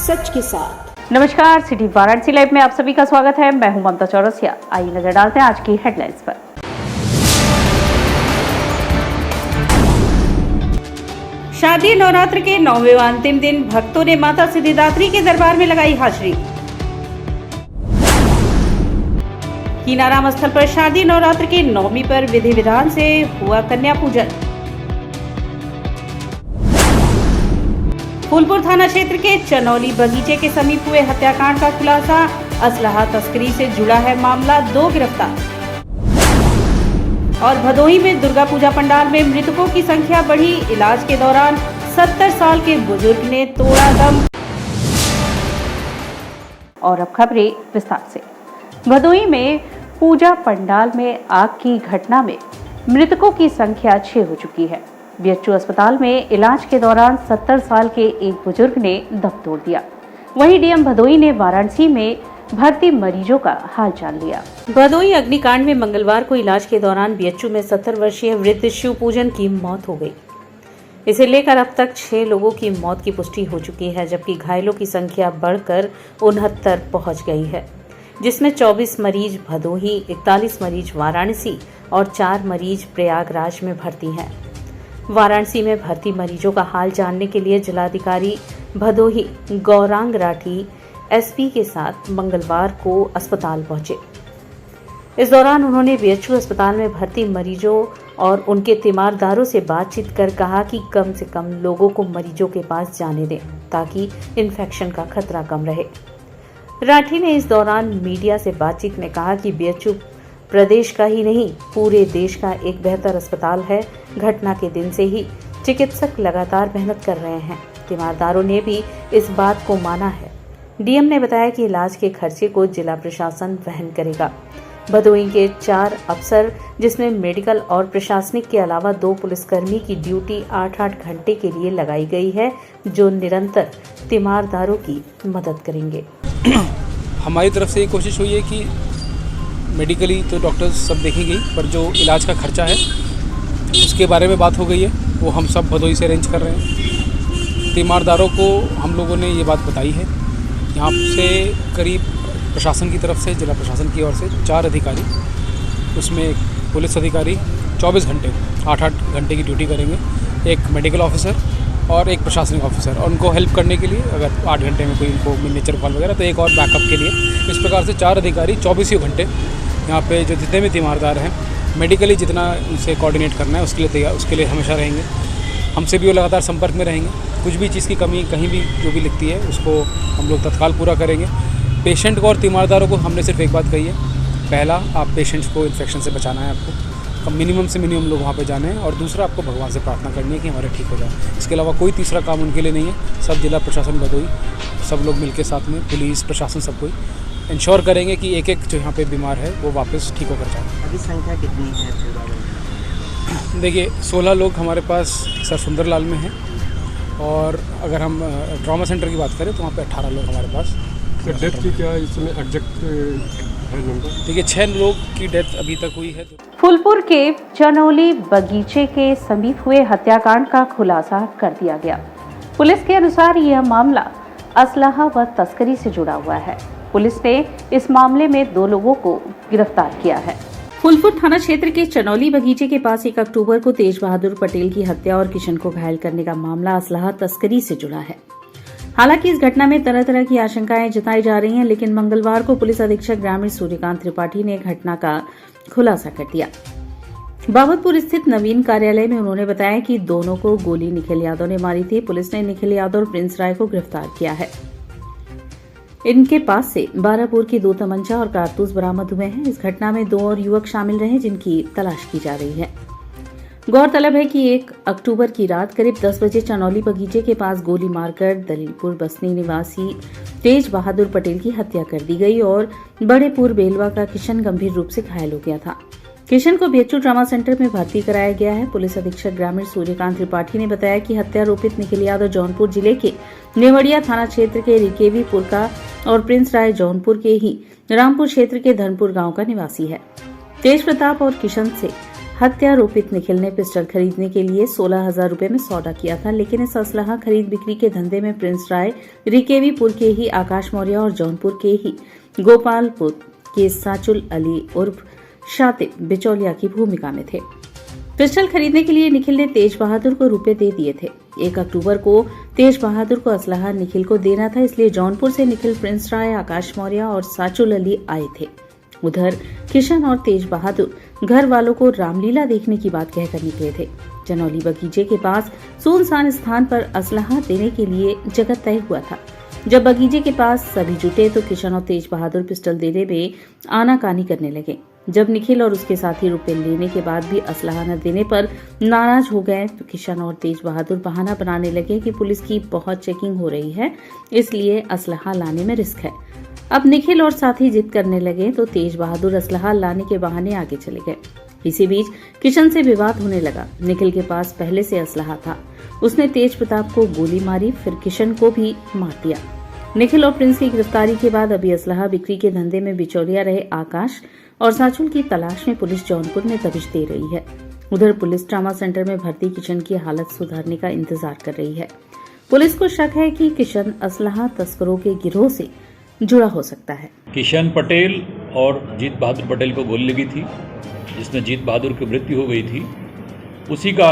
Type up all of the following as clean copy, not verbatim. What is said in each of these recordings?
सच के साथ। नमस्कार, सिटी वाराणसी लाइव में आप सभी का स्वागत है। मैं हूं ममता चौरसिया। आइए नजर डालते हैं आज की हेडलाइंस पर। शादी नवरात्र के 9वें व अंतिम दिन भक्तों ने माता सिद्धिदात्री के दरबार में लगाई हाजिरी। कीनाराम स्थल पर शादी नवरात्र के 9वीं पर विधि विधान से हुआ कन्या पूजन। फूलपुर थाना क्षेत्र के चनौली बगीचे के समीप हुए हत्याकांड का खुलासा। असलहा तस्करी से जुड़ा है मामला, 2 गिरफ्तार। और भदोही में दुर्गा पूजा पंडाल में मृतकों की संख्या बढ़ी। इलाज के दौरान 70 साल के बुजुर्ग ने तोड़ा दम। और अब खबरें विस्तार से। भदोही में पूजा पंडाल में आग की घटना में मृतकों की संख्या 6 हो चुकी है। बीएचयू अस्पताल में इलाज के दौरान 70 साल के एक बुजुर्ग ने दम तोड़ दिया। वहीं डीएम भदोही ने वाराणसी में भर्ती मरीजों का हालचाल लिया। भदोही अग्निकांड में मंगलवार को इलाज के दौरान बीएचयू में 70 वर्षीय वृद्ध शिव पूजन की मौत हो गई। इसे लेकर अब तक 6 लोगों की मौत की पुष्टि हो चुकी है, जबकि घायलों की संख्या बढ़कर 69 पहुंच गई है, जिसमें 24 मरीज भदोही, 41 मरीज वाराणसी और 4 मरीज प्रयागराज में भर्ती हैं। वाराणसी में भर्ती मरीजों का हाल जानने के लिए जिलाधिकारी भदोही गौरांग राठी एसपी के साथ मंगलवार को अस्पताल पहुंचे। इस दौरान उन्होंने बीएचयू अस्पताल में भर्ती मरीजों और उनके तीमारदारों से बातचीत कर कहा कि कम से कम लोगों को मरीजों के पास जाने दें, ताकि इन्फेक्शन का खतरा कम रहे। राठी ने इस दौरान मीडिया से बातचीत में कहा कि बीएचयू प्रदेश का ही नहीं, पूरे देश का एक बेहतर अस्पताल है। घटना के दिन से ही चिकित्सक लगातार मेहनत कर रहे हैं। तीमारदारों ने भी इस बात को माना है। डीएम ने बताया कि इलाज के खर्चे को जिला प्रशासन वहन करेगा। भदोही के 4 अफसर, जिसमें मेडिकल और प्रशासनिक के अलावा 2 पुलिसकर्मी की ड्यूटी 8-8 घंटे के लिए लगाई गई है, जो निरंतर तीमारदारों की मदद करेंगे। हमारी तरफ से ये कोशिश हुई है कि मेडिकली तो डॉक्टर्स सब देखेंगे, पर जो इलाज का खर्चा है उसके बारे में बात हो गई है, वो हम सब भदोही से अरेंज कर रहे हैं। तीमारदारों को हम लोगों ने ये बात बताई है। यहाँ से करीब प्रशासन की तरफ से, जिला प्रशासन की ओर से 4 अधिकारी, उसमें एक पुलिस अधिकारी 24 घंटे 8-8 घंटे की ड्यूटी करेंगे, एक मेडिकल ऑफिसर और एक प्रशासनिक ऑफिसर, और उनको हेल्प करने के लिए अगर 8 घंटे में कोई उनको नेचर कॉल वगैरह, तो एक और बैकअप के लिए। इस प्रकार से 4 अधिकारी 24 घंटे यहाँ पे जो जितने भी तीमारदार हैं, मेडिकली जितना उनसे कोऑर्डिनेट करना है उसके लिए हमेशा रहेंगे। हमसे भी वो लगातार संपर्क में रहेंगे। कुछ भी चीज़ की कमी कहीं भी जो भी लिखती है उसको हम लोग तत्काल पूरा करेंगे। पेशेंट को और तीमारदारों को हमने सिर्फ एक बात कही है, पहला, आप पेशेंट्स को इन्फेक्शन से बचाना है, आपको मिनिमम से मिनिमम लोग वहाँ पे जाने हैं, और दूसरा, आपको भगवान से प्रार्थना करनी है कि हमारे ठीक हो जाए। इसके अलावा कोई तीसरा काम उनके लिए नहीं है। सब जिला प्रशासन भदोही, सब लोग मिलकर साथ में, पुलिस प्रशासन, सब कोई इंश्योर करेंगे कि एक जो यहाँ पे बीमार है वो वापस ठीक होकर जाए। अभी संख्या कितनी है? देखिए, 16 लोग हमारे पास सर सुंदरलाल में हैं, और अगर हम ट्रॉमा सेंटर की बात करें तो वहाँ पे 18 लोग हमारे पास। डेथ की क्या इसमें एग्जैक्ट है नंबर? देखिए, 6 लोग की डेथ अभी तक हुई है। फूलपुर के चनौली बगीचे के समीप हुए हत्याकांड का खुलासा कर दिया गया। पुलिस के अनुसार यह मामला असलहा व तस्करी से जुड़ा हुआ है। पुलिस ने इस मामले में 2 लोगों को गिरफ्तार किया है। फूलपुर थाना क्षेत्र के चनौली बगीचे के पास 1 अक्टूबर को तेज बहादुर पटेल की हत्या और किशन को घायल करने का मामला असलहा तस्करी से जुड़ा है। हालांकि इस घटना में तरह तरह की आशंकाएं जताई जा रही हैं, लेकिन मंगलवार को पुलिस अधीक्षक ग्रामीण सूर्यकांत त्रिपाठी ने घटना का खुलासा कर दिया। बाबतपुर स्थित नवीन कार्यालय में उन्होंने बताया कि दोनों को गोली निखिल यादव ने मारी थी। पुलिस ने निखिल यादव और प्रिंस राय को गिरफ्तार किया है। इनके पास से 12 बोर की 2 तमंचा और कारतूस बरामद हुए हैं। इस घटना में 2 और युवक शामिल रहे, जिनकी तलाश की जा रही है। गौरतलब है कि 1 अक्टूबर की रात करीब 10 बजे चनौली बगीचे के पास गोली मारकर दलीलपुर बसनी निवासी तेज बहादुर पटेल की हत्या कर दी गई और बड़ेपुर बेलवा का किशन गंभीर रूप से घायल हो गया था। किशन को बीएचयू ट्रॉमा सेंटर में भर्ती कराया गया है। पुलिस अधीक्षक ग्रामीण सूर्यकांत त्रिपाठी ने बताया कि हत्यारोपित निखिल यादव जौनपुर जिले के नेवड़िया थाना क्षेत्र के रिकेवीपुर का और प्रिंस राय जौनपुर के ही रामपुर क्षेत्र के धनपुर गांव का निवासी है। तेज प्रताप और किशन से हत्यारोपित निखिल ने पिस्टल खरीदने के लिए 16,000 रुपए में सौदा किया था, लेकिन इस असलाहा खरीद बिक्री के धंधे में प्रिंस राय, रिकेवीपुर के ही आकाश मौर्य और जौनपुर के ही गोपालपुर के साचुल अली उर्फ शातिब बिचौलिया की भूमिका में थे। पिस्टल खरीदने के लिए निखिल ने तेज बहादुर को रुपए दे दिए थे। 1 अक्टूबर को तेज बहादुर को असलाहा निखिल को देना था, इसलिए जौनपुर से निखिल, प्रिंस राय, आकाश मौर्य और साचुल अली आए थे। उधर किशन और तेज बहादुर घर वालों को रामलीला देखने की बात कहकर निकले थे। जनौली बगीचे के पास सुनसान स्थान पर असलाहा देने के लिए जगह तय हुआ था। जब बगीचे के पास सभी जुटे तो किशन और तेज बहादुर पिस्टल देने में आनाकानी करने लगे। जब निखिल और उसके साथी रुपए लेने के बाद भी असलाहा न देने पर नाराज हो गए तो किशन और तेज बहादुर बहाना बनाने लगे कि पुलिस की बहुत चेकिंग हो रही है, इसलिए असलाहा लाने में रिस्क है। अब निखिल और साथी जिद करने लगे तो तेज बहादुर असलाहा लाने के बहाने आगे चले गए। इसी बीच किशन से विवाद होने लगा। निखिल के पास पहले से असलाहा था, उसने तेज प्रताप को गोली मारी, फिर किशन को भी मार दिया। निखिल और प्रिंस की गिरफ्तारी के बाद अभी असलाहा बिक्री के धंधे में बिचौलिया रहे आकाश और साचुल की तलाश में पुलिस जौनपुर में दबिश दे रही है। उधर पुलिस ट्रामा सेंटर में भर्ती किशन की हालत सुधारने का इंतजार कर रही है। पुलिस को शक है कि किशन असलाहा तस्करों के गिरोह से जुड़ा हो सकता है। किशन पटेल और जीत बहादुर पटेल को गोली लगी थी, जिसमें जीत बहादुर की मृत्यु हो गई थी। उसी का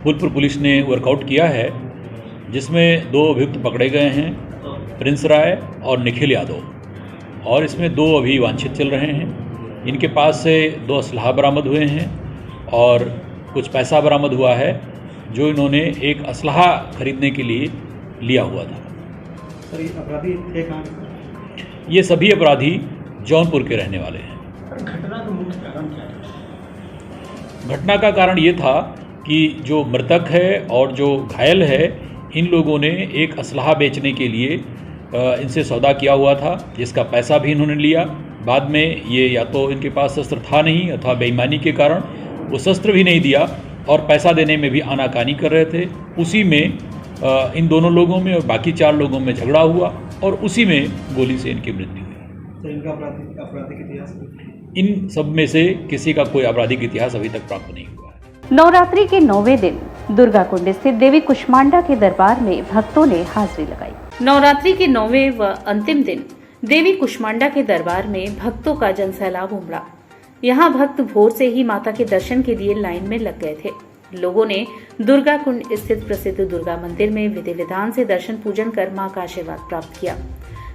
फूलपुर पुलिस ने वर्कआउट किया है, जिसमें 2 अभियुक्त पकड़े गए हैं, प्रिंस राय और निखिल यादव, और इसमें 2 अभी वांछित चल रहे हैं। इनके पास से 2 असलाहा बरामद हुए हैं और कुछ पैसा बरामद हुआ है, जो इन्होंने एक असलाहा खरीदने के लिए लिया हुआ था। सर, ये अपराधी थे कहाँ? ये सभी अपराधी जौनपुर के रहने वाले हैं। घटना का मुख्य कारण क्या है? घटना का कारण ये था कि जो मृतक है और जो घायल है, इन लोगों ने एक असलाहा बेचने के लिए इनसे सौदा किया हुआ था, जिसका पैसा भी इन्होंने लिया। बाद में ये या तो इनके पास शस्त्र था नहीं अथवा बेईमानी के कारण वो शस्त्र भी नहीं दिया और पैसा देने में भी आनाकानी कर रहे थे। उसी में इन दोनों लोगों में और बाकी 4 लोगों में झगड़ा हुआ और उसी में गोली से इनकी मृत्यु हुई। तो इनका आपराधिक इतिहास? इन सब में से किसी का कोई आपराधिक इतिहास अभी तक प्राप्त नहीं हुआ है। नवरात्रि के 9वें दिन दुर्गा कुंड स्थित देवी कुष्मांडा के दरबार में भक्तों ने हाजिरी लगाई। नवरात्रि के 9वें व अंतिम दिन देवी कुष्मांडा के दरबार में भक्तों का जनसैलाब उमड़ा। यहाँ भक्त भोर से ही माता के दर्शन के लिए लाइन में लग गए थे। लोगों ने दुर्गा कुंड स्थित प्रसिद्ध दुर्गा मंदिर में विधि विधान से दर्शन पूजन कर मां का आशीर्वाद प्राप्त किया।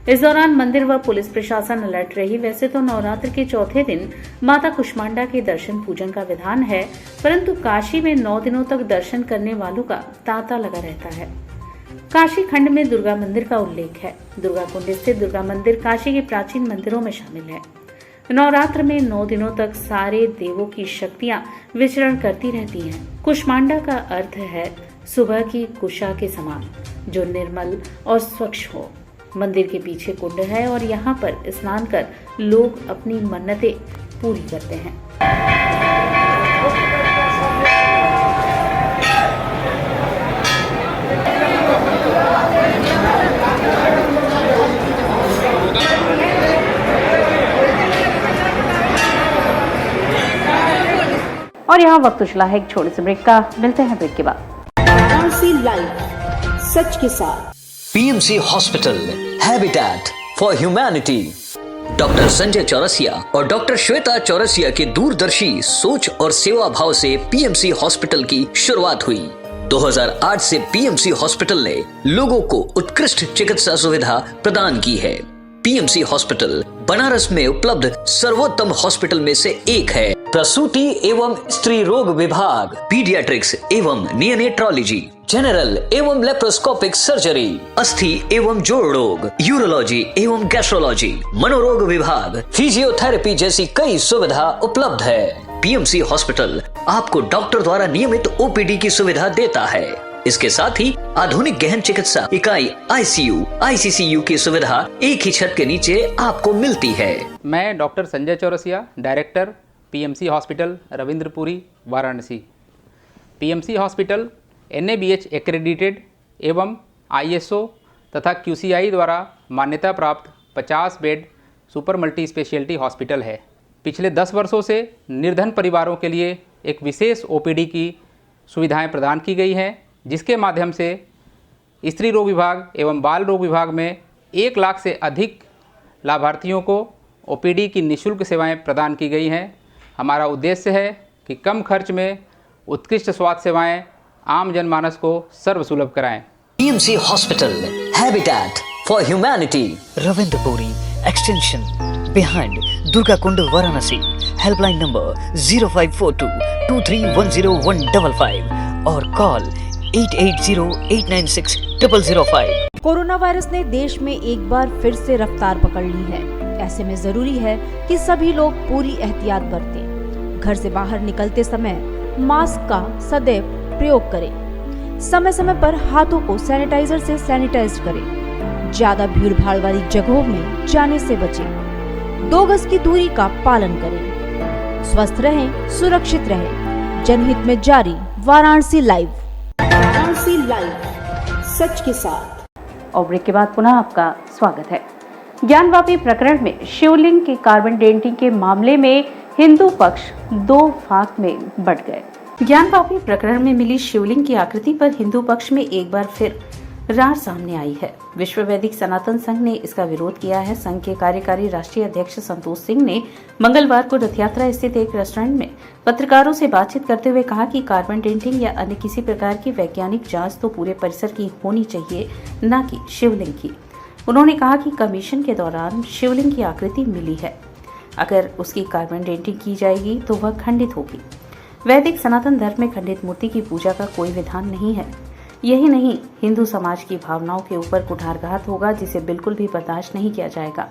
इस दौरान मंदिर व पुलिस प्रशासन अलर्ट रही। वैसे तो नवरात्र के 4थे दिन माता कुष्मांडा के दर्शन पूजन का विधान है, परंतु काशी में 9 दिनों तक दर्शन करने वालों का तांता लगा रहता है। काशी खंड में दुर्गा मंदिर का उल्लेख है। दुर्गा कुंड स्थित दुर्गा मंदिर काशी के प्राचीन मंदिरों में शामिल है। नवरात्र में 9 दिनों तक सारे देवों की शक्तियां विचरण करती रहती हैं। कुष्मांडा का अर्थ है सुबह की कुशा के समान, जो निर्मल और स्वच्छ हो। मंदिर के पीछे कुंड है और यहाँ पर स्नान कर लोग अपनी मन्नतें पूरी करते हैं। और यहाँ वक्त उछला है एक छोटे से ब्रेक का। मिलते हैं ब्रेक के बाद। वाराणसी लाइव, सच के साथ। PMC hospital, habitat for humanity. Doctor Sanjay Chaurasia और डॉक्टर श्वेता चौरसिया के दूरदर्शी सोच और सेवा भाव से पीएमसी हॉस्पिटल की शुरुआत हुई। 2008 से पीएमसी हॉस्पिटल ने लोगों को उत्कृष्ट चिकित्सा सुविधा प्रदान की है। पीएमसी हॉस्पिटल बनारस में उपलब्ध सर्वोत्तम हॉस्पिटल में से एक है। प्रसूति एवं स्त्री रोग विभाग, पीडियाट्रिक्स एवं नियोनेट्रोलॉजी, जनरल एवं लेप्रोस्कोपिक सर्जरी, अस्थि एवं जोड़ रोग, यूरोलॉजी एवं गैस्ट्रोलॉजी, मनोरोग विभाग, फिजियोथेरेपी जैसी कई सुविधा उपलब्ध है। पीएमसी हॉस्पिटल आपको डॉक्टर द्वारा नियमित ओपीडी की सुविधा देता है। इसके साथ ही आधुनिक गहन चिकित्सा इकाई आईसीयू, आईसीसीयू की सुविधा एक ही छत के नीचे आपको मिलती है। मैं doctor Sanjay Chaurasia, director PMC hospital Ravindrapuri, Varanasi. PMC hospital NABH accredited एवं ISO तथा QCI द्वारा मान्यता प्राप्त 50 bed super multi speciality hospital है। पिछले 10 वर्षों से निर्धन परिवारों के लिए एक विशेष ओपीडी की सुविधाएं प्रदान की गई हैं, जिसके माध्यम से स्त्री रोग विभाग एवं बाल रोग विभाग में 1 लाख से अधिक लाभार्थियों को ओपीडी की निःशुल्क सेवाएं प्रदान की गई हैं। हमारा उद्देश्य है कि कम खर्च में उत्कृष्ट स्वास्थ्य सेवाएं आम जनमानस को सर्वसुलभ कराएं। PMC hospital, habitat for humanity, Ravindrapuri extension behind Durga Kund, Varanasi. Helpline number 0542231015 और कॉल 8808960005। कोरोना वायरस ने देश में एक बार फिर से रफ्तार पकड़ ली है। ऐसे में जरूरी है कि सभी लोग पूरी एहतियात बरतें। घर से बाहर निकलते समय मास्क का सदैव प्रयोग करें। समय समय पर हाथों को सैनिटाइजर से सैनिटाइज करें। ज्यादा भीड़ भाड़ वाली जगहों में जाने से बचें। 2 गज की दूरी का पालन करें। स्वस्थ रहें, सुरक्षित रहें। जनहित में जारी वाराणसी लाइव। वाराणसी लाइव, सच के साथ। और ब्रेक के बाद पुनः आपका स्वागत है। ज्ञानवापी प्रकरण में शिवलिंग के कार्बन डेटिंग के मामले में हिंदू पक्ष 2 भाग में बंट गए। ज्ञानवापी प्रकरण में मिली शिवलिंग की आकृति पर हिंदू पक्ष में एक बार फिर रार सामने आई है। विश्व वैदिक सनातन संघ ने इसका विरोध किया है। संघ के कार्यकारी राष्ट्रीय अध्यक्ष संतोष सिंह ने मंगलवार को रथ यात्रा स्थित एक रेस्टोरेंट में पत्रकारों से बातचीत करते हुए कहा कि कार्बन डेटिंग या अन्य किसी प्रकार की वैज्ञानिक जांच तो पूरे परिसर की होनी चाहिए, न कि शिवलिंग की। उन्होंने कहा कि कमीशन के दौरान शिवलिंग की आकृति मिली है। अगर उसकी कार्बन डेटिंग की जाएगी तो वह खंडित होगी। वैदिक सनातन धर्म में खंडित मूर्ति की पूजा का कोई विधान नहीं है। यही नहीं, हिंदू समाज की भावनाओं के ऊपर कुठारघात होगा, जिसे बिल्कुल भी बर्दाश्त नहीं किया जाएगा।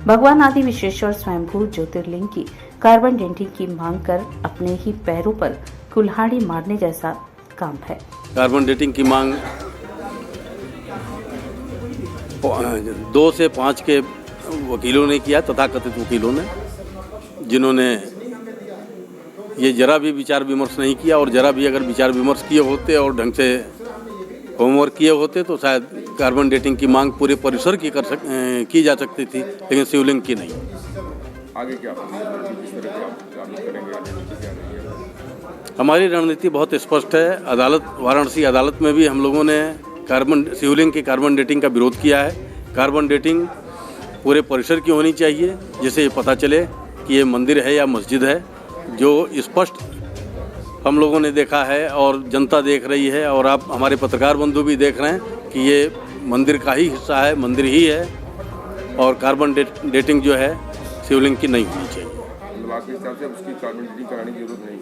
भगवान आदि विश्वेश्वर स्वयंभू ज्योतिर्लिंग की कार्बन डेटिंग की मांग कर अपने ही पैरों पर कुल्हाड़ी मारने जैसा काम है। कार्बन डेटिंग की मांग 2 से 5 के वकीलों ने किया, तथाकथित वकीलों ने, जिन्होंने ये जरा भी विचार विमर्श नहीं किया। और जरा भी अगर विचार विमर्श किए होते और ढंग से होमवर्क किए होते तो शायद कार्बन डेटिंग की मांग पूरे परिसर की की जा सकती थी, लेकिन शिवलिंग की नहीं। आगे क्या हमारी रणनीति बहुत स्पष्ट है। अदालत, वाराणसी अदालत में भी हम लोगों ने शिवलिंग की कार्बन डेटिंग का विरोध किया है। कार्बन डेटिंग पूरे परिसर की होनी चाहिए, जिससे ये पता चले कि ये मंदिर है या मस्जिद है। जो स्पष्ट हम लोगों ने देखा है और जनता देख रही है और आप हमारे पत्रकार बंधु भी देख रहे हैं कि ये मंदिर का ही हिस्सा है, मंदिर ही है। और कार्बन डेटिंग जो है शिवलिंग की नहीं होनी चाहिए। आपके हिसाब से उसकी कार्बन डेटिंग कराने की जरूरत नहीं?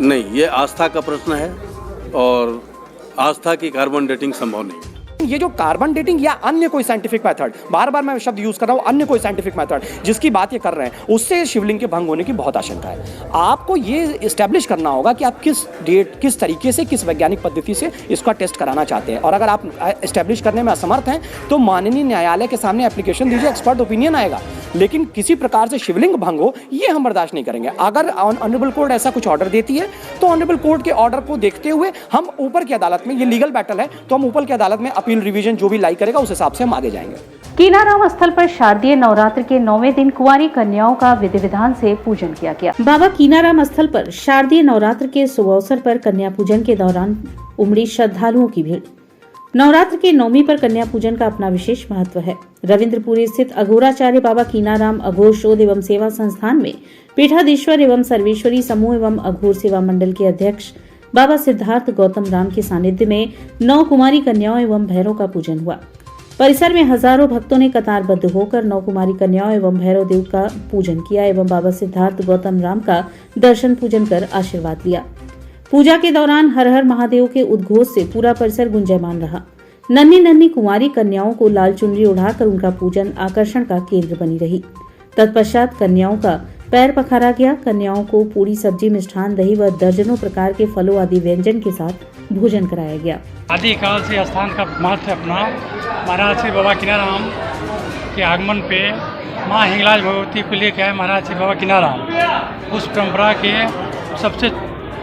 नहीं, ये आस्था का प्रश्न है और आस्था की कार्बन डेटिंग संभव नहीं। ये जो कार्बन डेटिंग या अन्य कोई साइंटिफिक मेथड, बार बार मैं शब्द यूज कर रहा हूँ, अन्य कोई साइंटिफिक मेथड जिसकी बात ये कर रहे हैं, उससे शिवलिंग के भंग होने की बहुत आशंका है। आपको ये इस्टेब्लिश करना होगा कि आप किस डेट, किस तरीके से, किस वैज्ञानिक पद्धति से इसका टेस्ट कराना चाहते हैं। और अगर आप इस्टेब्लिश करने में असमर्थ हैं तो माननीय न्यायालय के सामने एप्लीकेशन दीजिए, एक्सपर्ट ओपिनियन आएगा। लेकिन किसी प्रकार से शिवलिंग भंग हो, ये हम बर्दाश्त नहीं करेंगे। अगर ऑनरेबल कोर्ट ऐसा कुछ ऑर्डर देती है तो ऑनरेबल कोर्ट के ऑर्डर को देखते हुए हम ऊपर की अदालत में, ये लीगल बैटल है, तो हम ऊपर की अदालत में अपील रिवीजन जो भी लाई करेगा उस हिसाब से हम आगे जाएंगे। कीनाराम स्थल पर शारदीय नवरात्र के 9वें दिन कुंवारी कन्याओं का विधि विधान से पूजन किया गया। बाबा कीनाराम स्थल पर शारदीय नवरात्र के शुभ अवसर पर कन्या पूजन के दौरान उमड़ी श्रद्धालुओं की भीड़। नवरात्र के 9वीं पर कन्या पूजन का अपना विशेष महत्व है। रविंद्रपुरी स्थित अघोराचार्य बाबा कीनाराम अघोर शोध एवं सेवा संस्थान में पीठाधीश्वर एवं सर्वेश्वरी समूह एवं अघोर सेवा मंडल के अध्यक्ष बाबा सिद्धार्थ गौतम राम के सानिध्य में 9 कुमारी कन्याओं एवं भैरव का पूजन हुआ। परिसर में हजारों भक्तों ने कतारबद्ध होकर 9 कुमारी कन्याओं एवं भैरव देव का पूजन किया एवं बाबा सिद्धार्थ गौतम राम का दर्शन पूजन कर आशीर्वाद लिया। पूजा के दौरान हर हर महादेव के उद्घोष से पूरा परिसर गुंजायमान रहा। नन्ही नन्ही कुमारी कन्याओं को लाल चुनरी उड़ाकर उनका पूजन आकर्षण का केंद्र बनी रही। तत्पश्चात कन्याओं का पैर पखारा गया। कन्याओं को पूरी सब्जी, मिष्ठान, दही व दर्जनों प्रकार के फलों आदि व्यंजन के साथ भोजन कराया गया। आदिकाल से स्थान का महत्व अपना महाराज श्री बाबा कीनाराम के आगमन पे माँ हिंगलाज भगवती को लेकर आए महाराज श्री बाबा कीनाराम। उस परंपरा के सबसे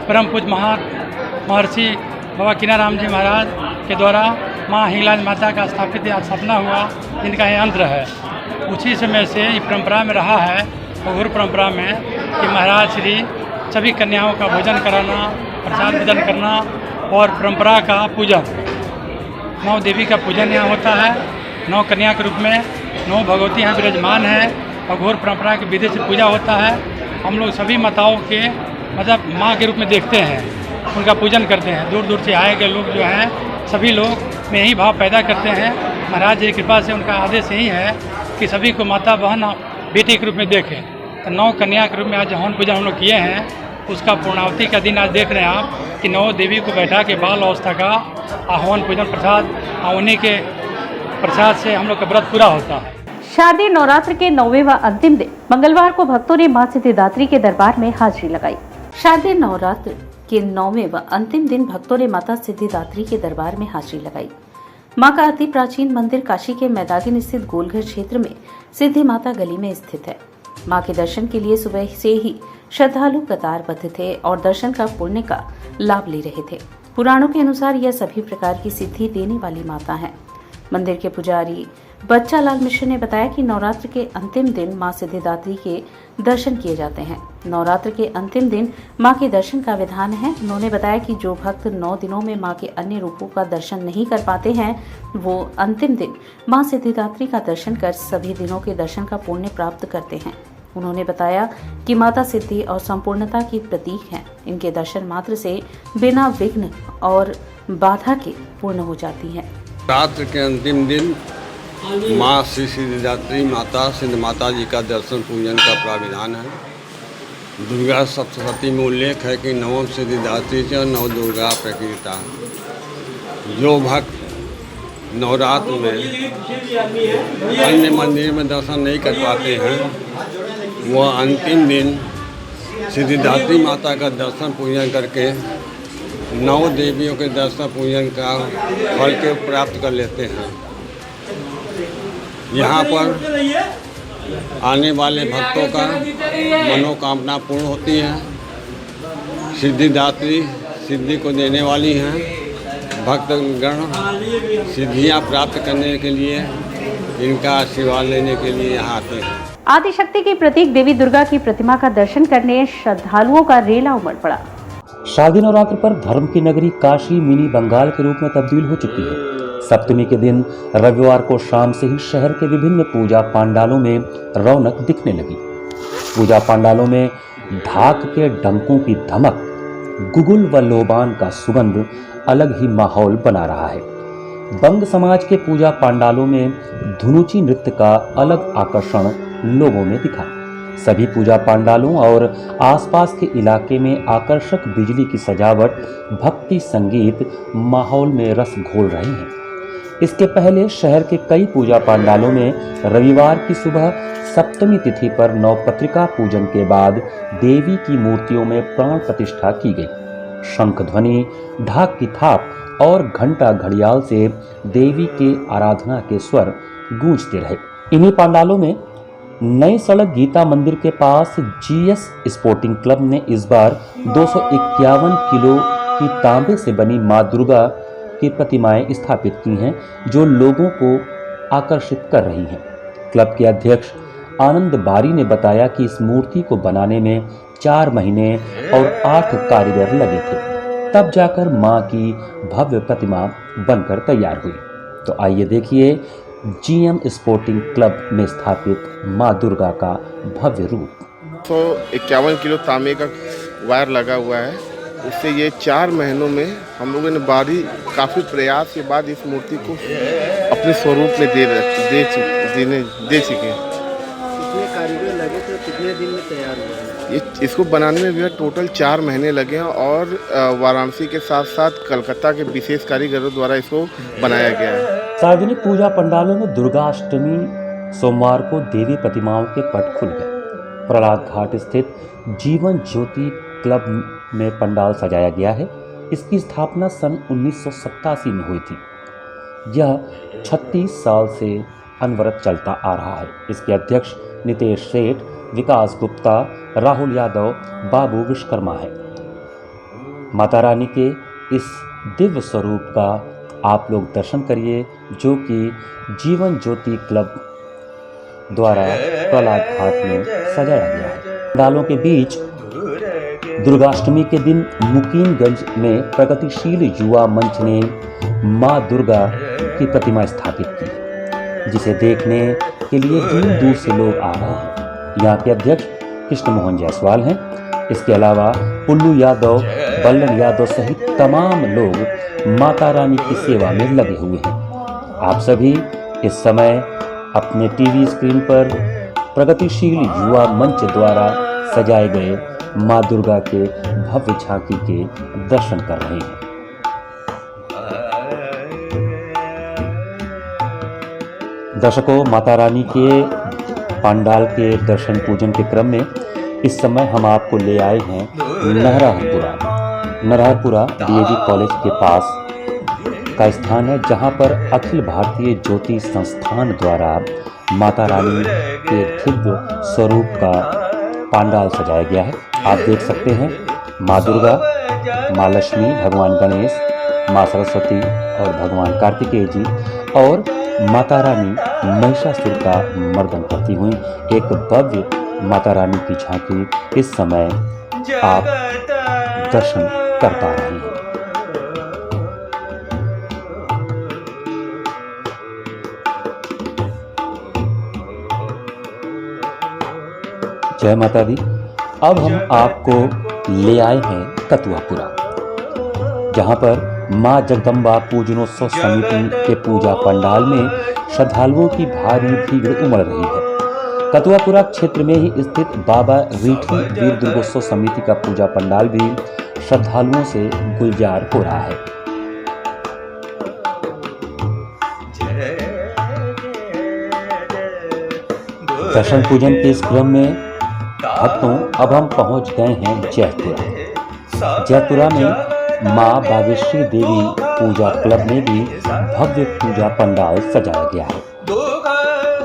परम पूज्य महर्षि बाबा कीनाराम जी महाराज के द्वारा माँ हिंगलाज माता का स्थापना हुआ, जिनका ये यंत्र है। उसी समय से ये परंपरा में रहा है, अघोर परंपरा में, कि महाराज श्री सभी कन्याओं का भोजन कराना, प्रसाद वितरण करना और परंपरा का पूजन। 9 देवी का पूजन यहाँ होता है। 9 कन्या के रूप में 9 भगवती यहाँ विराजमान है और घोर परंपरा की विधि से पूजा होता है। हम लोग सभी माताओं के मतलब माँ के रूप में देखते हैं, उनका पूजन करते हैं। दूर दूर से आए गए लोग जो हैं सभी लोग में यही भाव पैदा करते हैं। महाराज जी की कृपा से उनका आदेश यही है कि सभी को माता बहन बेटी के रूप में देखें। तो 9 कन्या के रूप में आज हवन पूजन हम लोग किए हैं। उसका पूर्णावती का दिन आज देख रहे हैं आप कि 9 देवी को बैठा के बाल अवस्था का हवन पूजन प्रसाद उन्हीं के प्रसाद से हम लोग का व्रत पूरा होता है। शारदीय नवरात्र के 9वें व अंतिम दिन मंगलवार को भक्तों ने मां सिद्धिदात्री के दरबार में हाजिरी लगाई। शारदीय नवरात्र के 9वें व अंतिम दिन भक्तों ने माता सिद्धिदात्री के दरबार में हाजिरी लगाई। मां का अति प्राचीन मंदिर काशी के मैदागिन स्थित गोलघर क्षेत्र में सिद्धि माता गली में स्थित है। मां के दर्शन के लिए सुबह से ही श्रद्धालु कतारबद्ध थे और दर्शन का पुण्य का लाभ ले रहे थे। पुराणों के अनुसार यह सभी प्रकार की सिद्धि देने वाली माता है। मंदिर के पुजारी बच्चा लाल मिश्र ने बताया कि नवरात्र के अंतिम दिन मां सिद्धिदात्री के दर्शन किए जाते हैं। नवरात्र के अंतिम दिन मां के दर्शन का विधान है। उन्होंने बताया कि जो भक्त 9 दिनों में मां के अन्य रूपों का दर्शन नहीं कर पाते हैं, वो अंतिम दिन मां सिद्धिदात्री का दर्शन कर सभी दिनों के दर्शन का पुण्य प्राप्त करते हैं। उन्होंने बताया कि माता सिद्धि और संपूर्णता की प्रतीक हैं। इनके दर्शन मात्र से बिना विघ्न और बाधा के पूर्ण हो जाती हैं। रात्र के अंतिम दिन माँ श्री सिद्धिदात्री माता सिद्ध माता जी का दर्शन पूजन का प्राविधान है। दुर्गा सप्तशती में उल्लेख है कि 9 सिद्धिदात्री च 9 दुर्गा प्रकृता। जो भक्त नवरात्र में अन्य मंदिर में दर्शन नहीं कर पाते हैं, वह अंतिम दिन सिद्धिदात्री माता का दर्शन पूजन करके 9 देवियों के दर्शन पूजन का फल के प्राप्त कर लेते हैं। यहाँ पर आने वाले भक्तों का मनोकामना पूर्ण होती है। सिद्धिदात्री सिद्धि को देने वाली हैं। भक्तगण सिद्धियाँ प्राप्त करने के लिए इनका आशीर्वाद लेने के लिए यहाँ आते हैं। आदिशक्ति की प्रतीक देवी दुर्गा की प्रतिमा का दर्शन करने श्रद्धालुओं का रेला उमड़ पड़ा। शारदीय नवरात्र पर धर्म की नगरी काशी मिनी बंगाल के रूप में तब्दील हो चुकी है। सप्तमी के दिन रविवार को शाम से ही शहर के विभिन्न पूजा पांडालों में रौनक दिखने लगी। पूजा पांडालों में ढाक के डंकों की धमक, गुगुल व लोबान का सुगंध अलग ही माहौल बना रहा है। बंग समाज के पूजा पांडालों में धुनुची नृत्य का अलग आकर्षण लोगों में दिखा। सभी पूजा पांडालों और आसपास के इलाके में आकर्षक बिजली की सजावट, भक्ति संगीत माहौल में रस घोल रहे हैं। इसके पहले शहर के कई पूजा पांडालों में रविवार की सुबह सप्तमी तिथि पर नवपत्रिका पूजन के बाद देवी की मूर्तियों में प्राण प्रतिष्ठा की गई। शंख ध्वनि, ढाक की थाप और घंटा घड़ियाल से देवी के आराधना के स्वर गूंजते रहे। इन्हीं पांडालों में नई सड़क गीता मंदिर के पास जीएस स्पोर्टिंग क्लब ने इस बार 251 किलो की तांबे से बनी मां दुर्गा की प्रतिमाएं स्थापित की हैं, जो लोगों को आकर्षित कर रही हैं। क्लब के अध्यक्ष आनंद बारी ने बताया कि इस मूर्ति को बनाने में 4 महीने और 8 कारीगर लगे थे, तब जाकर मां की भव्य प्रतिमा बनकर तैयार हुई। तो आइए देखिए जीएम स्पोर्टिंग क्लब में स्थापित मां दुर्गा का भव्य रूप। 151 किलो तांबे का वायर लगा हुआ है। उससे ये 4 महीनों में हम लोगों ने काफ़ी प्रयास के बाद इस मूर्ति को अपने स्वरूप में दे चुके। कितने कारीगर लगे थे, कितने दिन में तैयार हुआ? ये इसको बनाने में भी टोटल 4 महीने लगे हैं और वाराणसी के साथ साथ कलकत्ता के विशेष कारीगरों द्वारा इसको बनाया गया है। सार्वजनिक पूजा पंडालों में दुर्गाष्टमी सोमवार को देवी प्रतिमाओं के पट खुल गए। प्रहलाद घाट स्थित जीवन ज्योति क्लब में पंडाल सजाया गया है। इसकी स्थापना सन 1987 में हुई थी। यह 36 साल से अनवरत चलता आ रहा है। इसके अध्यक्ष नितेश सेठ, विकास गुप्ता, राहुल यादव, बाबू विश्वकर्मा है। माता रानी के इस दिव्य स्वरूप का आप लोग दर्शन करिए, जो कि जीवन ज्योति क्लब द्वारा प्रहलाद घाट में सजाया गया है। पंडालों के बीच दुर्गाष्टमी के दिन मुकीमगंज में प्रगतिशील युवा मंच ने मां दुर्गा की प्रतिमा स्थापित की, जिसे देखने के लिए दूर दूर से लोग आ रहे हैं। यहाँ के अध्यक्ष कृष्ण मोहन जायसवाल हैं। इसके अलावा पुल्लू यादव, बल्लन यादव सहित तमाम लोग माता रानी की सेवा में लगे हुए हैं। आप सभी इस समय अपने टीवी स्क्रीन पर प्रगतिशील युवा मंच द्वारा सजाए गए मां दुर्गा के भव्य झांकी के दर्शन कर रहे हैं। दर्शकों, माता रानी के पंडाल के दर्शन पूजन के क्रम में इस समय हम आपको ले आए हैं नरहरपुरा डीएवी कॉलेज के पास का स्थान है, जहां पर अखिल भारतीय ज्योति संस्थान द्वारा माता रानी के दिव्य स्वरूप का पंडाल सजाया गया है। आप देख सकते हैं माँ दुर्गा, माँ लक्ष्मी, भगवान गणेश, माँ सरस्वती और भगवान कार्तिकेय जी और माता रानी महिषासुर का मर्दन करती हुई एक भव्य माता रानी की झांकी इस समय आप दर्शन कर पा रहे हैं। जय माता दी। अब हम आपको ले आए हैं कतुआपुरा, जहां पर मां जगदम्बा पूजनोत्सव समिति के पूजा पंडाल में श्रद्धालुओं की भारी भीड़ उमड़ रही है। कतुआपुरा क्षेत्र में ही स्थित बाबा रीठी वीर दुर्गोत्सव समिति का पूजा पंडाल भी श्रद्धालुओं से गुलजार हो रहा है। दर्शन पूजन के इस क्रम में भक्तों अब हम पहुंच गए हैं जयपुरा। जयपुरा में मां बागेश्वरी देवी पूजा क्लब में भी भव्य पूजा पंडाल सजाया गया है।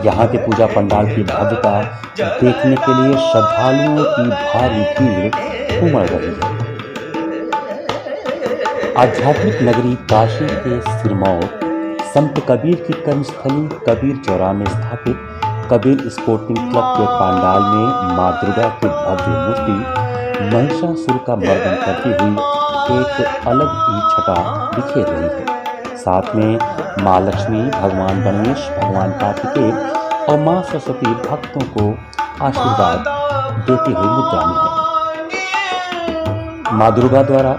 यहाँ के पूजा पंडाल की भव्यता देखने के लिए श्रद्धालुओं की भारी भीड़ उमड़ रही है। आध्यात्मिक नगरी काशी के सिरमौर संत कबीर की कर्मस्थली कबीर चौरा में स्थापित कबीर स्पोर्टिंग क्लब के पंडाल में मां दुर्गा की भव्य मूर्ति महिषासुर का मर्दन करती हुई एक अलग ही छटा बिखेर रही है। साथ में मां लक्ष्मी, भगवान गणेश, भगवान कार्तिकेय और मां सरस्वती भक्तों को आशीर्वाद देती हुई मुद्रा में है। मां दुर्गा द्वारा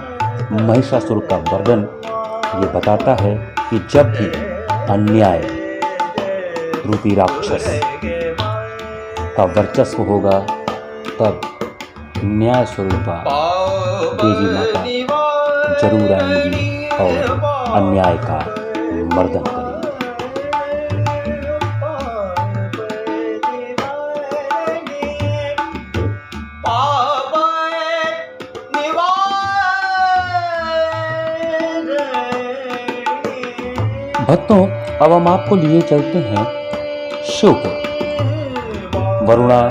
महिषासुर का मर्दन ये बताता है कि जब भी अन्याय रूपी राक्षस का वर्चस्व होगा, तब न्याय स्वरूपा देवी माता जरूर आएंगी और अन्याय का मर्दन करेंगी। भक्तों, अब हम आपको लिए चलते हैं शिवपुर। वरुणा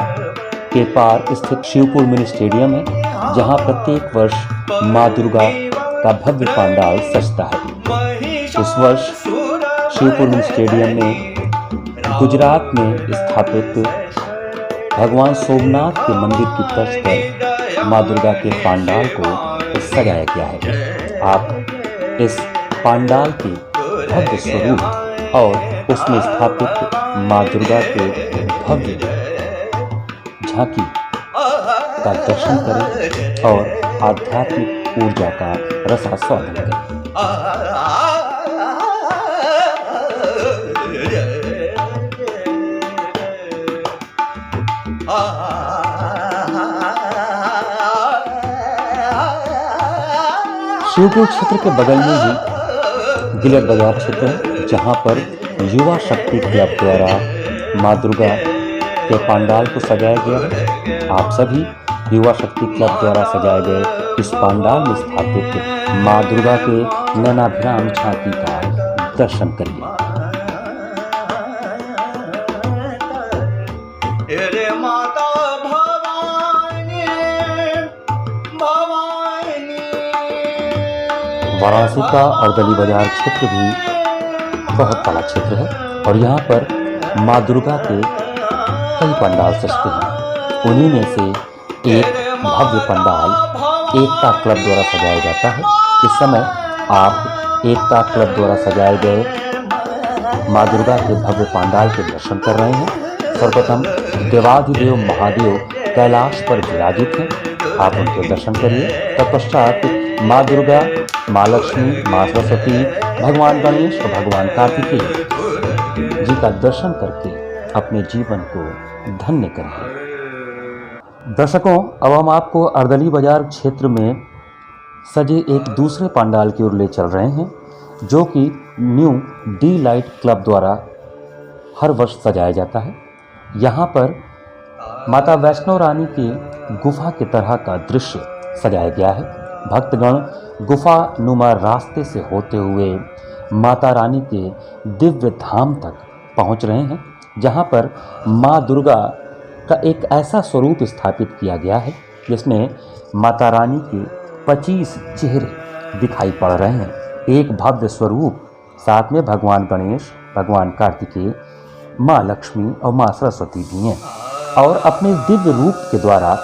के पार स्थित शिवपुर मिनी स्टेडियम है, जहां प्रत्येक वर्ष मां दुर्गा का भव्य पंडाल सजता है। इस वर्ष शिवपुर मिनी स्टेडियम में गुजरात में स्थापित भगवान सोमनाथ के मंदिर की तर्ज पर मां दुर्गा के पंडाल को सजाया गया है। आप इस पंडाल के भव्य स्वरूप और उसमें स्थापित मां दुर्गा के भव्य झांकी का दर्शन करें और आध्यात्मिक ऊर्जा का रसास्वादन करें। शिवपुर क्षेत्र के बगल में ही गिलट बाजार क्षेत्र है, जहां पर युवा शक्ति क्लब द्वारा मां दुर्गा के पंडाल को सजाया गया है। आप सभी युवा शक्ति क्लब द्वारा सजाए गए इस पंडाल में स्थापित मां दुर्गा के नैनाभिराम झांकी का दर्शन करिए। वाराणसी का अर्दली बाजार क्षेत्र भी बहुत बड़ा क्षेत्र है और यहाँ पर मां दुर्गा के कई पंडाल सजते हैं। उन्हीं में से एक भव्य पंडाल एकता क्लब द्वारा सजाया जाता है। इस समय आप एकता क्लब द्वारा सजाए गए माँ दुर्गा के भव्य पंडाल के दर्शन कर रहे हैं। सर्वप्रथम देवाधिदेव महादेव कैलाश पर विराजित हैं, आप उनके दर्शन करिए। तत्पश्चात माँ दुर्गा, माँ लक्ष्मी, माँ सरस्वती, भगवान गणेश और भगवान कार्तिकेय जी का दर्शन करके अपने जीवन को धन्य करिए। दर्शकों, अब हम आपको अर्दली बाजार क्षेत्र में सजे एक दूसरे पंडाल की ओर ले चल रहे हैं, जो कि न्यू डी लाइट क्लब द्वारा हर वर्ष सजाया जाता है। यहाँ पर माता वैष्णो रानी की गुफा की तरह का दृश्य सजाया गया है। भक्तगण गुफा नुमा रास्ते से होते हुए माता रानी के दिव्य धाम तक पहुँच रहे हैं, जहाँ पर माँ दुर्गा का एक ऐसा स्वरूप स्थापित किया गया है जिसमें माता रानी के 25 चेहरे दिखाई पड़ रहे हैं। एक भव्य स्वरूप, साथ में भगवान गणेश, भगवान कार्तिकेय, माँ लक्ष्मी और माँ सरस्वती भी हैं। और अपने दिव्य रूप के द्वारा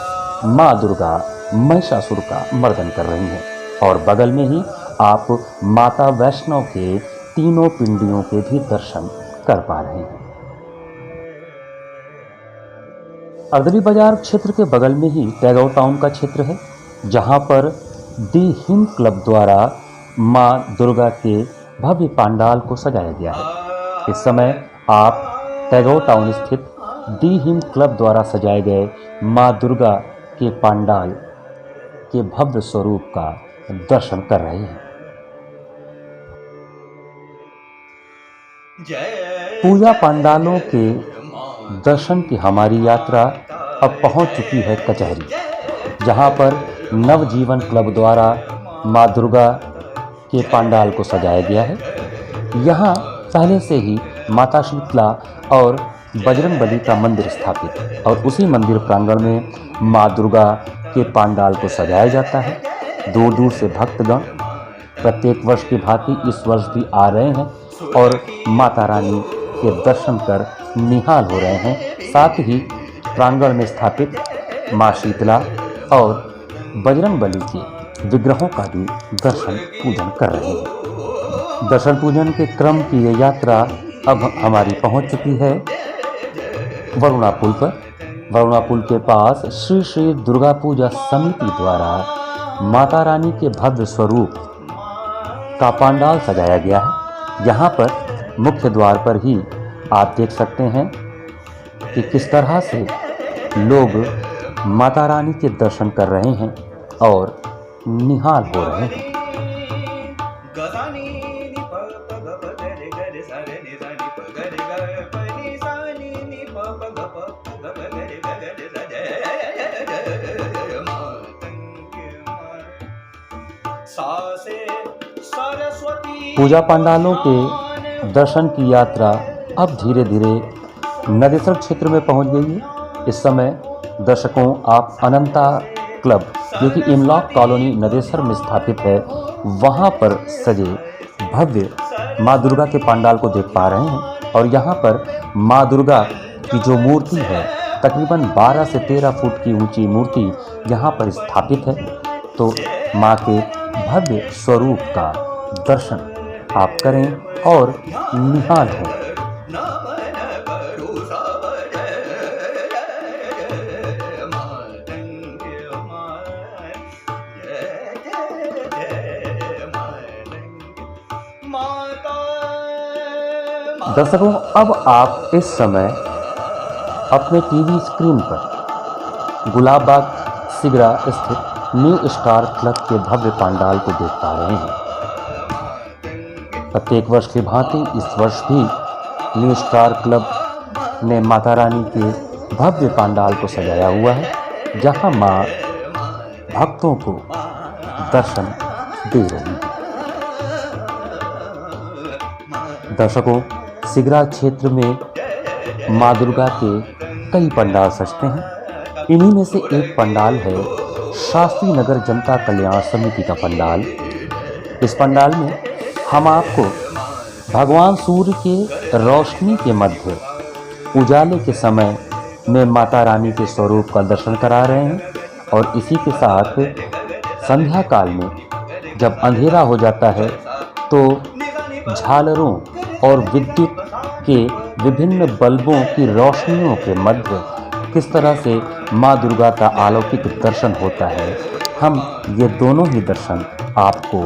माँ दुर्गा महिषासुर का मर्दन कर रही हैं। और बगल में ही आप माता वैष्णो के तीनों पिंडियों के भी दर्शन कर पा रहे हैं। अर्दली बाजार क्षेत्र के बगल में ही टैगोर टाउन का क्षेत्र है, जहां पर दी हिम क्लब द्वारा माँ दुर्गा के भव्य पंडाल को सजाया गया है। इस समय आप टैगोर टाउन स्थित दी हिम क्लब द्वारा सजाए गए माँ दुर्गा के पंडाल के भव्य स्वरूप का दर्शन कर रहे हैं। पूजा पंडालों के दर्शन की हमारी यात्रा अब पहुंच चुकी है कचहरी, जहां पर नवजीवन क्लब द्वारा माँ दुर्गा के पंडाल को सजाया गया है। यहाँ पहले से ही माता शीतला और बजरंगबली का मंदिर स्थापित है और उसी मंदिर प्रांगण में माँ दुर्गा के पंडाल को सजाया जाता है। दूर दूर से भक्तगण प्रत्येक वर्ष की भांति इस वर्ष भी आ रहे हैं और माता रानी के दर्शन कर निहाल हो रहे हैं। साथ ही प्रांगण में स्थापित माँ शीतला और बजरंगबली के विग्रहों का भी दर्शन पूजन कर रहे हैं। दर्शन पूजन के क्रम की ये यात्रा अब हमारी पहुंच चुकी है वरुणा पुल पर। वरुणा पुल के पास श्री श्री दुर्गा पूजा समिति द्वारा माता रानी के भव्य स्वरूप का पंडाल सजाया गया है। यहाँ पर मुख्य द्वार पर ही आप देख सकते हैं कि किस तरह से लोग माता रानी के दर्शन कर रहे हैं और निहाल हो रहे हैं। पूजा पंडालों के दर्शन की यात्रा अब धीरे धीरे नदेसर क्षेत्र में पहुंच गई है। इस समय दर्शकों, आप अनंता क्लब, जो कि इमलॉक कॉलोनी नदेसर में स्थापित है, वहां पर सजे भव्य माँ दुर्गा के पंडाल को देख पा रहे हैं। और यहाँ पर माँ दुर्गा की जो मूर्ति है, तकरीबन 12 से 13 फुट की ऊंची मूर्ति यहाँ पर स्थापित है। तो माँ के भव्य स्वरूप का दर्शन आप करें और निहाल हों। दर्शकों, अब आप इस समय अपने टीवी स्क्रीन पर गुलाबबाग सिगरा स्थित न्यू स्टार क्लब के भव्य पंडाल को देख पा रहे हैं। प्रत्येक वर्ष की भांति इस वर्ष भी न्यू स्टार क्लब ने माता रानी के भव्य पंडाल को सजाया हुआ है, जहां मां भक्तों को दर्शन दे रही है। दर्शकों, सिगरा क्षेत्र में माँ दुर्गा के कई पंडाल सजते हैं। इन्हीं में से एक पंडाल है शास्त्री नगर जनता कल्याण समिति का पंडाल। इस पंडाल में हम आपको भगवान सूर्य के रोशनी के मध्य उजाले के समय में माता रानी के स्वरूप का दर्शन करा रहे हैं और इसी के साथ संध्या काल में जब अंधेरा हो जाता है तो झालरों और विद्युत के विभिन्न बल्बों की रोशनियों के मध्य किस तरह से माँ दुर्गा का अलौकिक दर्शन होता है, हम ये दोनों ही दर्शन आपको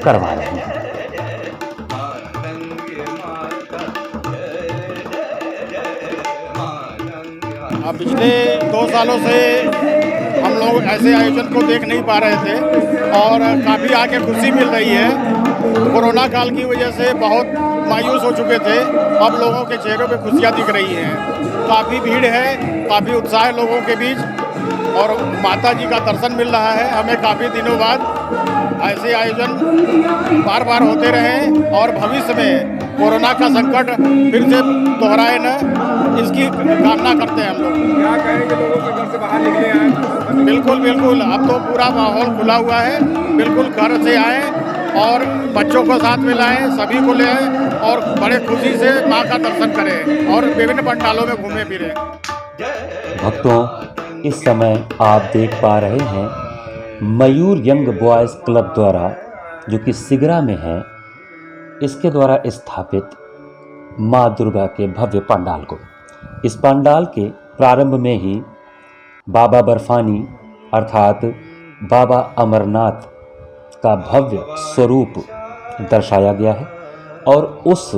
करवा रहे हैं। पिछले 2 सालों से हम लोग ऐसे आयोजन को देख नहीं पा रहे थे और काफ़ी आगे खुशी मिल रही है। कोरोना काल की वजह से बहुत मायूस हो चुके थे, अब लोगों के चेहरों पे खुशियाँ दिख रही हैं। काफ़ी भीड़ है, काफ़ी उत्साह है लोगों के बीच और माता जी का दर्शन मिल रहा है। हमें काफ़ी दिनों बाद ऐसे आयोजन बार बार होते रहें और भविष्य में कोरोना का संकट फिर से दोहराए न, इसकी कामना करते हैं हम लोग। क्या कहेंगे लोगों के घर से बाहर निकले आए? बिल्कुल बिल्कुल, अब तो पूरा माहौल खुला हुआ है, बिल्कुल घर से आए और बच्चों को साथ में लाएं, सभी को ले आए और बड़े खुशी से माँ का दर्शन करें और विभिन्न पंडालों में घूमे फिरें। भक्तों, इस समय आप देख पा रहे हैं मयूर यंग बॉयज़ क्लब द्वारा, जो कि सिगरा में है, इसके द्वारा स्थापित माँ दुर्गा के भव्य पंडाल को। इस पंडाल के प्रारंभ में ही बाबा बर्फानी अर्थात बाबा अमरनाथ का भव्य स्वरूप दर्शाया गया है और उस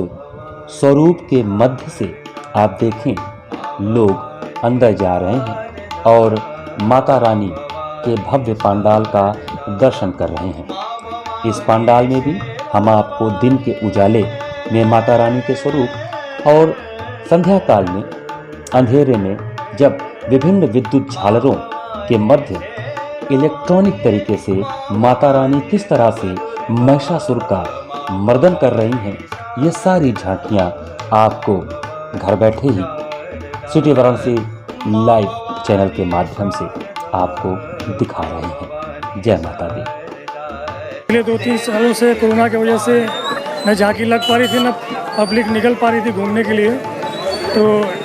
स्वरूप के मध्य से आप देखें लोग अंदर जा रहे हैं और माता रानी के भव्य पंडाल का दर्शन कर रहे हैं। इस पंडाल में भी हम आपको दिन के उजाले में माता रानी के स्वरूप और संध्या काल में अंधेरे में जब विभिन्न विद्युत झालरों के मध्य इलेक्ट्रॉनिक तरीके से माता रानी किस तरह से महिषासुर का मर्दन कर रही हैं, ये सारी झांकियाँ आपको घर बैठे ही सिटी वाराणसी लाइव चैनल के माध्यम से आपको दिखा रहे हैं। जय माता दी। पिछले 2-3 सालों से कोरोना की वजह से न झांकी लग पा रही थी, न पब्लिक निकल पा रही थी घूमने के लिए, तो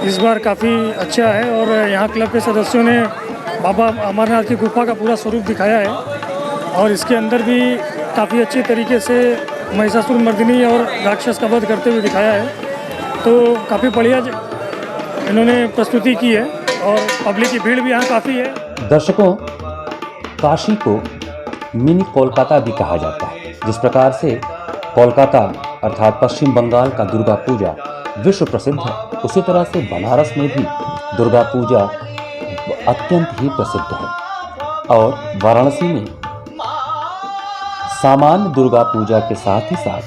इस बार काफ़ी अच्छा है और यहाँ क्लब के सदस्यों ने बाबा अमरनाथ की गुफा का पूरा स्वरूप दिखाया है और इसके अंदर भी काफ़ी अच्छे तरीके से महिषासुर मर्दिनी और राक्षस का वध करते हुए दिखाया है। तो काफ़ी बढ़िया इन्होंने प्रस्तुति की है और पब्लिक की भीड़ भी यहाँ काफ़ी है। दर्शकों, काशी को मिनी कोलकाता भी कहा जाता है। जिस प्रकार से कोलकाता अर्थात पश्चिम बंगाल का दुर्गा पूजा विश्व प्रसिद्ध है, उसी तरह से बनारस में भी दुर्गा पूजा अत्यंत ही प्रसिद्ध है और वाराणसी में सामान्य दुर्गा पूजा के साथ ही साथ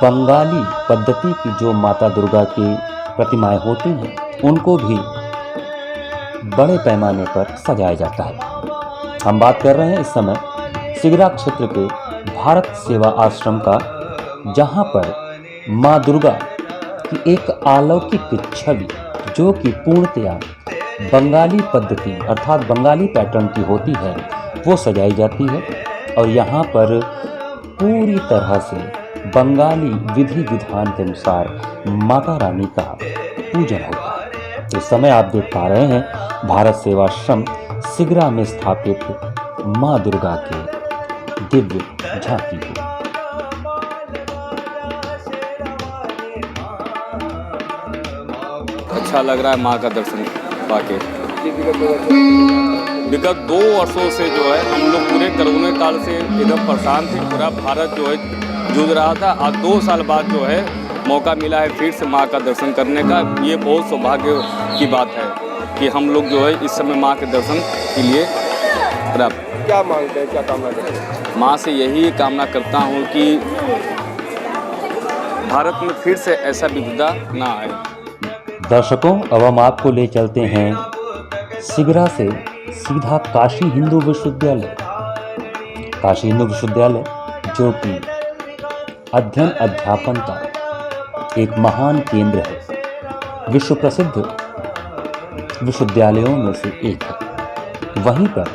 बंगाली पद्धति की जो माता दुर्गा की प्रतिमाएं होती हैं, उनको भी बड़े पैमाने पर सजाया जाता है। हम बात कर रहे हैं इस समय सिगरा क्षेत्र के भारत सेवा आश्रम का, जहां पर माँ दुर्गा की एक अलौकिक छवि जो कि पूर्णतया बंगाली पद्धति अर्थात बंगाली पैटर्न की होती है, वो सजाई जाती है और यहाँ पर पूरी तरह से बंगाली विधि विधान के अनुसार माता रानी का पूजन होता है। इस समय आप देख पा रहे हैं भारत सेवाश्रम सिगरा में स्थापित माँ दुर्गा के दिव्य झांकी को। अच्छा लग रहा है माँ का दर्शन पाके। विगत 2 वर्षों से जो है हम लोग पूरे कोरोना काल से एकदम परेशान थे, पूरा भारत जो है जूझ रहा था। आज 2 साल बाद जो है मौका मिला है फिर से माँ का दर्शन करने का। ये बहुत सौभाग्य की बात है कि हम लोग जो है इस समय माँ के दर्शन के लिए प्राप्त। क्या मांगते हैं, क्या कामना करते हैं? माँ से यही कामना करता हूँ कि भारत में फिर से ऐसा विपदा ना आए। दर्शकों, अब हम आपको ले चलते हैं सिगरा से सीधा काशी हिंदू विश्वविद्यालय। काशी हिंदू विश्वविद्यालय जो कि अध्ययन अध्यापन का एक महान केंद्र है, विश्व प्रसिद्ध विश्वविद्यालयों में से एक है। वहीं पर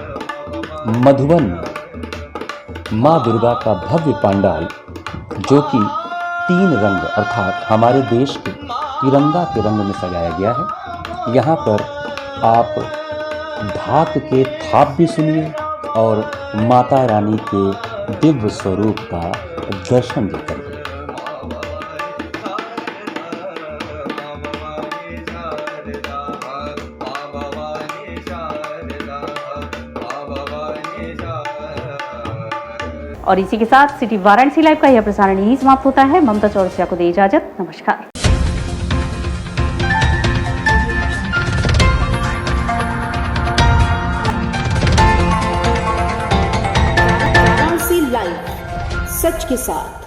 मधुबन में माँ दुर्गा का भव्य पंडाल जो कि 3 रंग अर्थात हमारे देश के तिरंगा के रंग में सजाया गया है। यहाँ पर आप ढाक के थाप भी सुनिए और माता रानी के दिव्य स्वरूप का दर्शन भी करिए। और इसी के साथ सिटी वाराणसी लाइव का यह प्रसारण यही समाप्त होता है। ममता चौरसिया को दे इजाजत। नमस्कार। वाराणसी लाइव, सच के साथ।